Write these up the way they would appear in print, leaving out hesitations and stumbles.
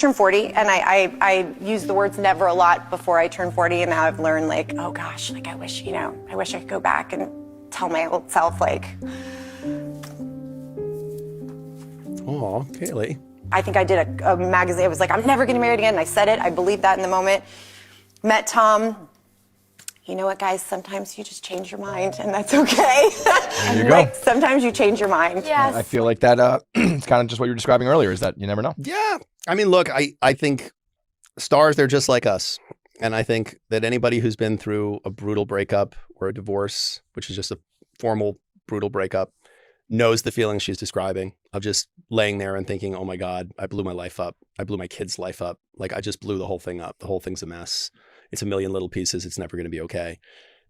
turned 40, and I used the words never a lot before I turned 40, and now I've learned, like, oh gosh, like I wish I could go back and tell my old self, like. Oh, Kaylee. I think I did a magazine. It was like, I'm never getting married again. And I said it. I believed that in the moment. Met Tom. You know what, guys? Sometimes you just change your mind, and that's okay. There you go. Like, sometimes you change your mind. Yes. I feel like that it's kind of just what you were describing earlier, is that you never know. Yeah. I mean, look, I think stars, they're just like us. And I think that anybody who's been through a brutal breakup or a divorce, which is just a formal, brutal breakup, knows the feeling she's describing of just laying there and thinking, oh my God, I blew my life up. I blew my kid's life up. Like, I just blew the whole thing up. The whole thing's a mess. It's a million little pieces. It's never going to be okay.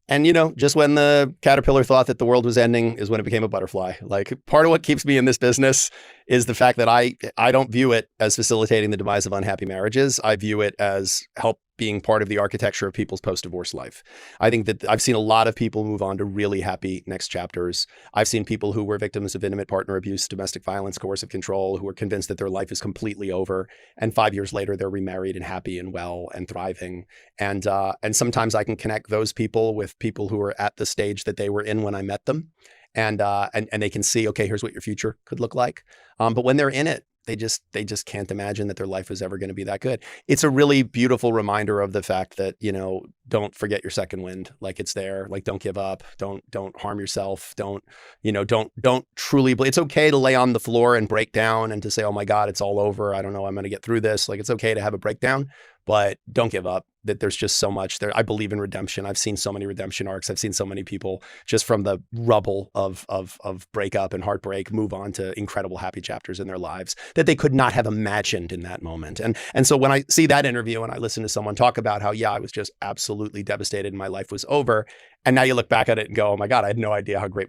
And, you know, just when the caterpillar thought that the world was ending is when it became a butterfly. Like, part of what keeps me in this business is the fact that I don't view it as facilitating the demise of unhappy marriages. I view it as help being part of the architecture of people's post-divorce life. I think that I've seen a lot of people move on to really happy next chapters. I've seen people who were victims of intimate partner abuse, domestic violence, coercive control, who are convinced that their life is completely over. And 5 years later, they're remarried and happy and well and thriving. And sometimes I can connect those people with people who are at the stage that they were in when I met them. And they can see, okay, here's what your future could look like. But when they're in it, they just can't imagine that their life is ever going to be that good. It's a really beautiful reminder of the fact that, you know, don't forget your second wind. Like, it's there. Like, don't give up. Don't harm yourself. Don't truly, it's okay to lay on the floor and break down and to say, oh my God, it's all over. I don't know, I'm going to get through this. Like, it's okay to have a breakdown, but don't give up. That there's just so much there. I believe in redemption. I've seen so many redemption arcs. I've seen so many people just from the rubble of breakup and heartbreak move on to incredible happy chapters in their lives that they could not have imagined in that moment. And so when I see that interview and I listen to someone talk about how, yeah, I was just absolutely devastated and my life was over. And now you look back at it and go, oh my God, I had no idea how great